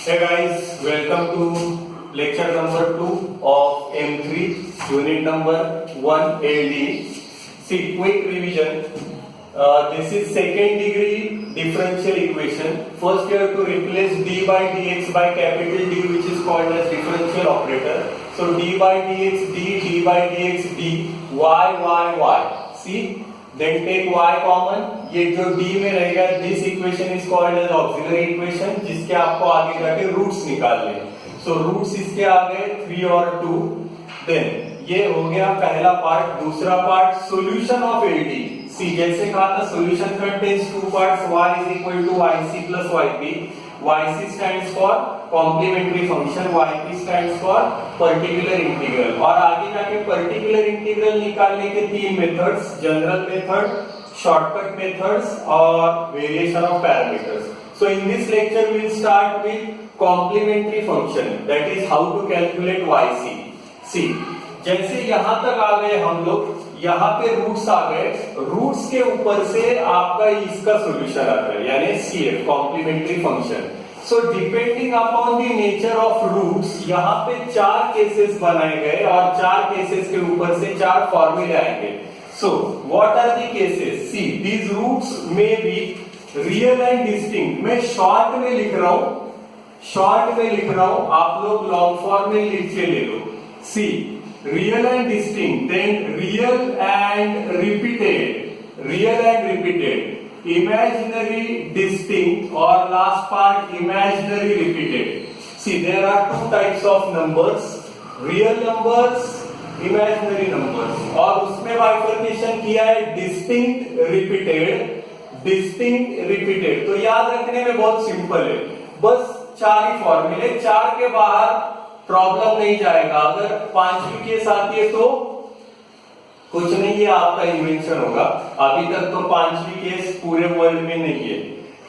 Hey guys, welcome to lecture number 2 of M3, unit number 1 ALD. See, quick revision. This is second degree differential equation. First you have to replace d by dx by capital D, which is called as differential operator. So d by dx d by dx d, y. See, then take y common. ये जो d में रहेगा, this equation is called as auxiliary equation, जिसके आपको आगे जाके roots निकालने हैं. So रूट्स इसके आ गए 3 और 2. देन ये हो गया पहला पार्ट. दूसरा पार्ट सॉल्यूशन ऑफ एलडी. सी जैसे कहा था solution contains two parts, y is equal to yc plus yp. yc stands for complementary function, yp stands for particular integral. और आगे जाके पर्टिकुलर इंटीग्रल निकालने के तीन methods, general method, shortcut methods और variation of parameters. So in this lecture we will start with complementary function, that is how to calculate yc. See, जैसे यहाँ तक आ गए हम लोग, यहाँ पे रूट्स आ गए, रूट्स के ऊपर से आपका इसका सॉल्यूशन आता है, यानी CF complementary function. So depending upon the nature of roots, यहाँ पे चार केसेस बनाए गए और चार केसेस के ऊपर से चार फॉर्मूले आएंगे. So what are the cases? See, these roots may be real and distinct. मैं शॉर्ट में लिख रहा हूं, आप लोग लॉन्ग फॉर्म में लिख के ले लो. See, real and distinct, then real and repeated, imaginary distinct, or last part imaginary repeated. See, there are two types of numbers, real numbers, imaginary numbers, और उसमें बाइफर्केशन किया है डिस्टिंक्ट रिपीटेड. तो याद रखने में बहुत सिंपल है, बस चार ही फॉर्मूले, चार के बाहर प्रॉब्लम नहीं जाएगा. अगर पांचवी केस आती है तो कुछ नहीं, ये आपका इन्वेंशन होगा. अभी तक तो पांचवी केस पूरे वर्ल्ड में नहीं है,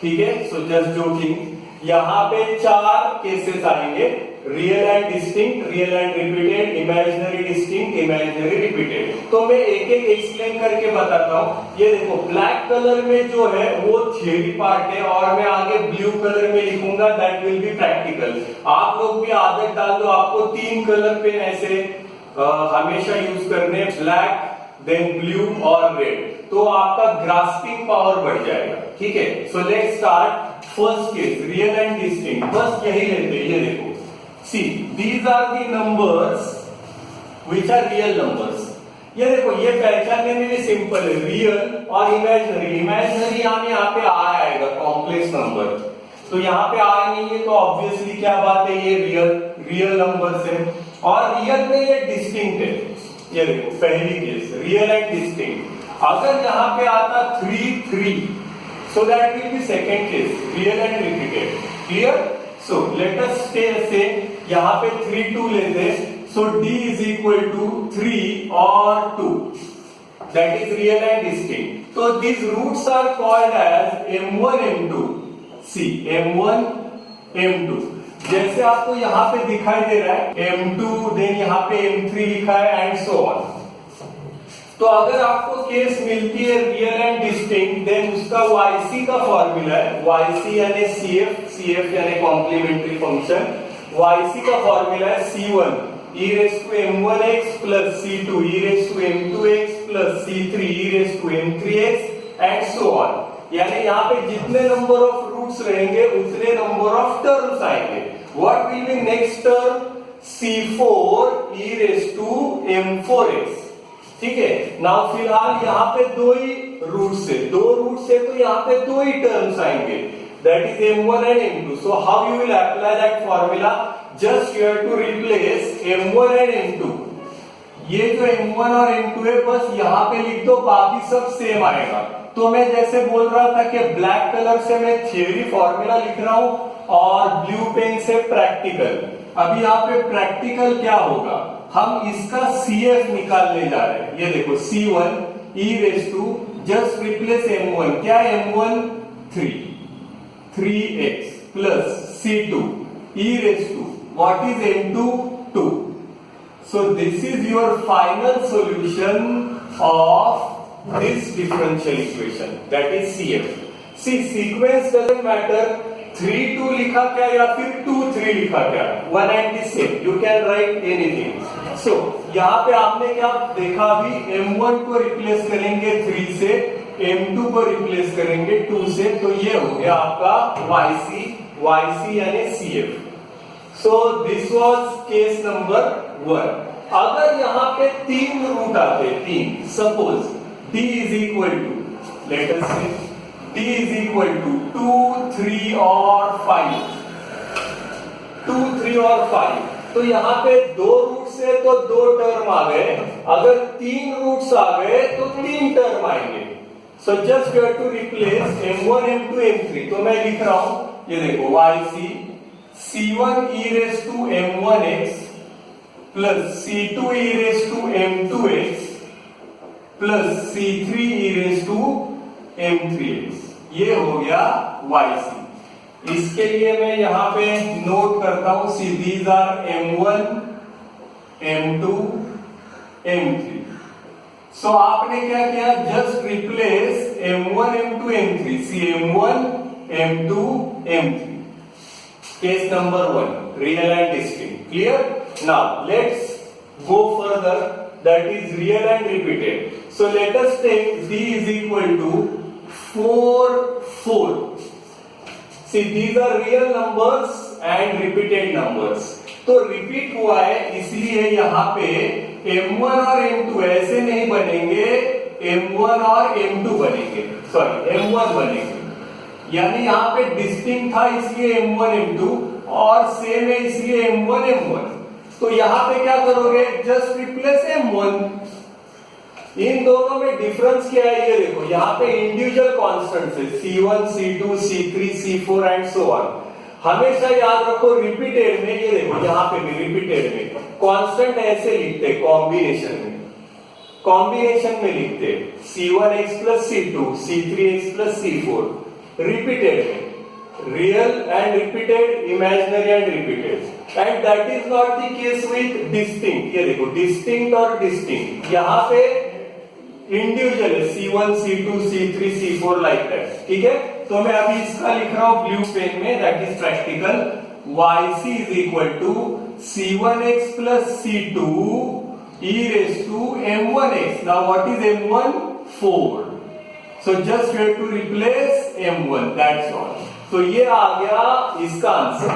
ठीक है. So just joking. यहाँ पे चार केसेस आएंगे, real and distinct, real and repeated, imaginary distinct, imaginary repeated. तो मैं एक एक एक्सप्लेन करके बताता हूँ. ये देखो, ब्लैक कलर में जो है वो थियरी पार्ट है, और मैं आगे ब्लू कलर में लिखूंगा, दैट विल बी प्रैक्टिकल. आप लोग भी आदत डाल दो, आपको तीन कलर पेन ऐसे हमेशा यूज करने, ब्लैक, देन ब्लू और रेड, तो आपका ग्रास्पिंग पावर बढ़ जाएगा, ठीक है. So let's start. First case, real and distinct, बस यही लेते हैं. ये देखो, see these are the numbers which are real numbers. ये देखो, ये पहचानने में भी सिंपल है, रियल और इमेजिनरी. इमेजिनरी यहाँ पे आएगा कॉम्प्लेक्स नंबर, तो यहाँ पे आ नहीं है, तो ऑब्वियसली क्या बात है, ये रियल नंबर्स है. और रियल में ये डिस्टिंक्ट है. ये देखो, पहली केस रियल एंड डिस्टिंक्ट. अगर यहाँ पे आता 3, so that will be second case, real and repeated. Clear? So let us say यहाँ पे 3, 2 लेते हैं. So D is equal to 3 or 2. That is real and distinct. So these roots are called as M1, M2. See, M1, M2. जैसे आपको यहाँ पे दिखाई दे रहा है M2, देन यहाँ पे M3 लिखा है, एंड सो ऑन. तो अगर आपको केस मिलती है रियल एंड डिस्टिंक्ट, देन उसका yc का फॉर्मूला है, yc यानी CF यानी कॉम्प्लीमेंट्री फंक्शन. yc का फॉर्मूला है C1 e raised to m1x plus C2 e raised to m2x plus C3 e raised to m3x and so on. यानी यहाँ पे जितने नंबर ऑफ रूट्स रहेंगे उतने नंबर ऑफ टर्म्स आएंगे. What will be next term? C4 e raised to m4x. ठीक है. Now फिलहाल यहाँ पे दो ही रूट्स है, तो यहाँ पे दो ही टर्म्स आएंगे, that is m1 and m2. So how you will apply that formula? Just you have to replace m1 and m2. ये जो m1 और m2 है, बस यहाँ पे लिख दो, बाकी सब सेम आएगा. तो मैं जैसे बोल रहा था कि ब्लैक कलर से मैं थियरी फॉर्मूला लिख रहा हूं और ब्लू पेन से प्रैक्टिकल. अभी यहाँ पे प्रैक्टिकल क्या होगा, हम इसका CF निकालने जा रहे हैं. ये देखो, C1 e raised to, just replace M1, क्या M1 3x plus C2 e raised to, what is M2 2. So this is your final solution of this differential equation, that is CF. See, sequence doesn't matter. 3 2 लिखा क्या या फिर 2 3 लिखा क्या, one and the same, you can write anything. So यहाँ पे आपने क्या देखा, अभी m1 को रिप्लेस करेंगे 3 से, m2 को रिप्लेस करेंगे 2 से, तो ये हो गया आपका yc यानी cf। So this was case number 1। अगर यहाँ पे 3 रूट आते, 3, suppose d is equal to, let us say d is equal to 2 3 और 5, 2 3 और 5, तो यहाँ पे 2 रूट से तो 2 टर्म आ गए, अगर 3 रूट्स आ गए तो 3 टर्म आएंगे। So just you have to replace m1 m2 m3। तो मैं लिख रहा हूं, ये देखो yc c1 e raise to m1x plus c2 e raise to m2x plus c3 e raise to m3x, ये हो गया yc। इसके लिए मैं यहां पे नोट करता हूं, सी these are m1 m2 m3। सो आपने क्या किया, just replace m1 m2 m3, see m1 m2 m3, case number 1, real and distinct. Clear? Now let's go further, that is real and repeated. So let us take d is equal to 4 4. See, these are real numbers and repeated numbers. तो repeat हुआ है इसलिए यहाँ पे m1 और m2 ऐसे नहीं बनेंगे, m1 और m2 बनेंगे, सॉरी m1 बनेंगे, यानी यहाँ पे डिस्टिंक्ट था इसलिए m1 m2 और सेम है इसलिए m1 m1। तो यहां पे क्या करोगे, जस्ट रिप्लेस m1। इन दोनों में डिफरेंस क्या है, ये देखो, यहां पे इंडिविजुअल कांस्टेंट्स है c1 c2 c3 c4 and so on. हमेशा याद रखो रिपीटेड में, ये देखो यहां पे भी रिपीटेड में कांस्टेंट ऐसे लिखते, कॉम्बिनेशन में लिखते c1x plus c2 c3x plus c4, repeated में, real and repeated, imaginary and repeated, and that is not the case with distinct। ये देखो distinct और distinct, यहाँ पे इंडिविजुअल है c1 c2 c3 c4 like that. ठीक है, तो मैं अभी इसका लिख रहा हूं ब्लू पेन में, that is practical. yc is equal to c1x plus c2 e raise to m1x। Now what is m1? 4। So just you have to replace m1, that's all. तो ये आ गया इसका आंसर,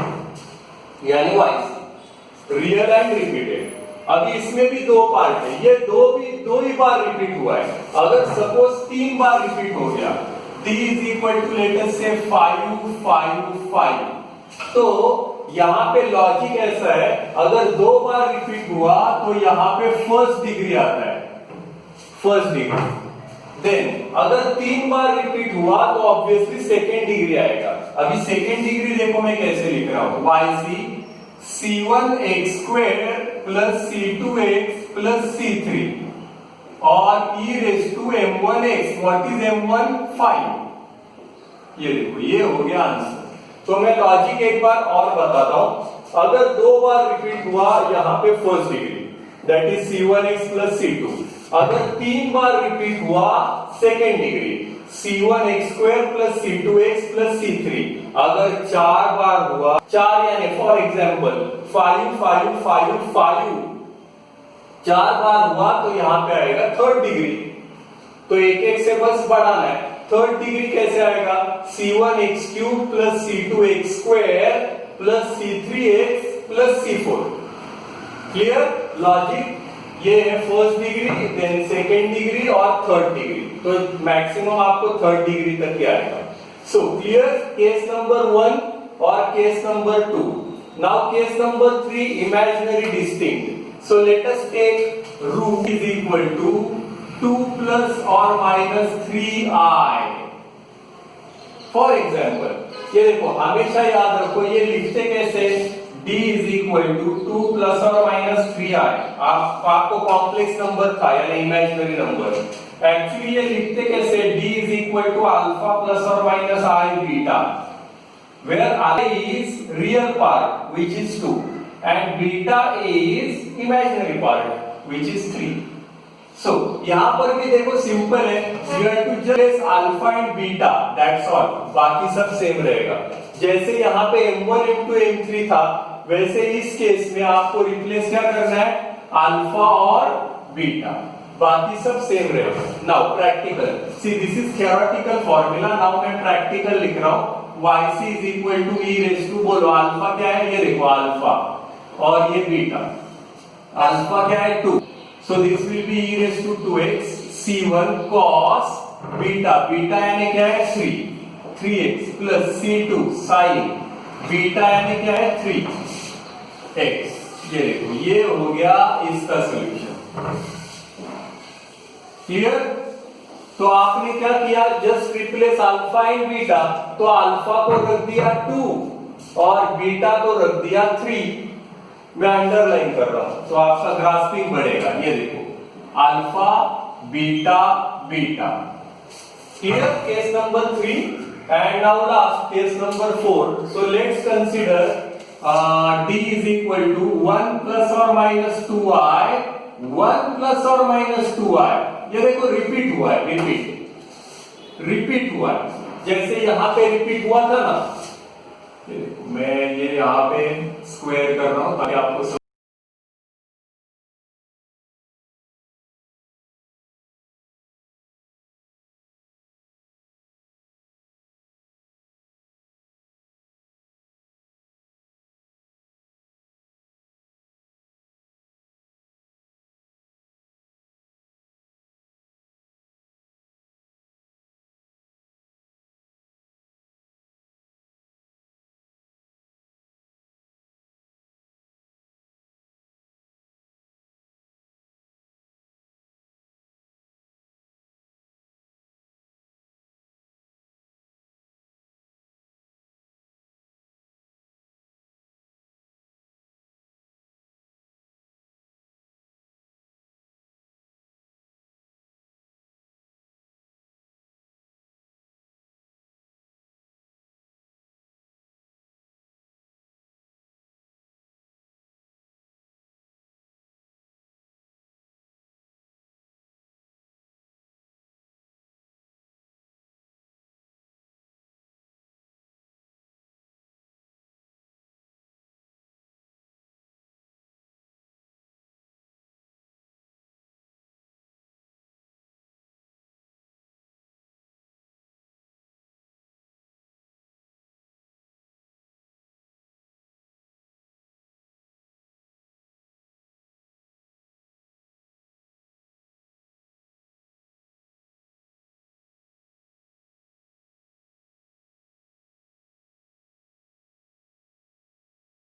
यानी yc, रियल एंड रिपीटेड। अभी इसमें भी 2 part है, ये दो ही बार रिपीट हुआ है। अगर सपोज 3 बार रिपीट हो गया, d is equal to let us say 5 5 5, तो यहाँ पे लॉजिक ऐसा है, अगर 2 बार रिपीट हुआ तो यहाँ पे फर्स्ट डिग्री आता है, फर्स्ट डिग्री। देन अगर 3 बार रिपीट हुआ तो ऑब्वियसली सेकेंड डिग्री आएगा। अभी सेकेंड डिग्री देखो मैं कैसे लिख रहा हूं, yc c1x square plus c2x plus c3 और e raise to m1x। What is m1? 5। ये देखो, ये हो गया आंसर। तो मैं लॉजिक एक बार और बताता हूं, अगर 2 बार रिपीट हुआ यहाँ पे first degree, that is c1x plus c2। अगर 3 बार रिपीट हुआ second degree, c1x square plus c2x plus c3। अगर 4 बार हुआ, 4 यानी फॉर एग्जांपल 5 5 5 5, 4 बार हुआ तो यहाँ पे आएगा थर्ड डिग्री। तो एक एक से बस बढ़ाना है। थर्ड डिग्री कैसे आएगा, c1x cube plus c2x square plus c3x plus c4। Clear logic? ये है first degree, then second degree और थर्ड डिग्री। तो मैक्सिमम आपको थर्ड डिग्री तक ही आएगा। सो क्लियर, केस नंबर 1 और case number 2। Now case number 3, imaginary distinct. So let us take root is equal to 2 plus और माइनस 3i। फॉर एग्जाम्पल ये देखो, हमेशा याद रखो ये लिखते कैसे, d is equal to 2 plus और माइनस 3i। आपको कॉम्प्लेक्स नंबर था यानी इमेजिनरी नंबर, एक्चुअली ये लिखते कैसे, d is equal to alpha plus और minus i beta, where i is real part which is 2 and beta is imaginary part which is 3. So यहाँ पर भी देखो सिंपल है, you have to just alpha and beta, that's all, बाकी सब same रहेगा। जैसे यहाँ पे m1 m2 m3 था, वैसे इस केस में आपको रिप्लेस क्या करना है, अल्फा और बीटा, बाकी सब सेम रहेगा। Now practical, see this is theoretical formula, now मैं प्रैक्टिकल लिख रहा हूँ। yc is equal to e raise to, बोलो अल्फा क्या है, ये देखो अल्फा, और ये बीटा, अल्फा क्या है 2, so this will be e raised to 2x c1 cos beta, beta यानी क्या है 3x plus c2 sin beta यानी क्या है 3x। ये देखो ये हो गया इसका सॉल्यूशन, क्लियर। तो आपने क्या किया, जस्ट रिप्लेस अल्फा इन बीटा, तो अल्फा को रख दिया 2 और बीटा को रख दिया 3, मैं अंडरलाइन कर रहा हूं तो आपका ग्रास्पिंग बढ़ेगा। ये देखो alpha beta beta, clear. Case number 3 and now last case number 4। So let's consider d is equal to 1 plus और माइनस 2i, 1 प्लस और माइनस 2i। ये देखो रिपीट हुआ है, रिपीट हुआ है, जैसे यहां पे रिपीट हुआ था ना, मैं ये यहाँ पे स्क्वायर कर रहा हूं ताकि आपको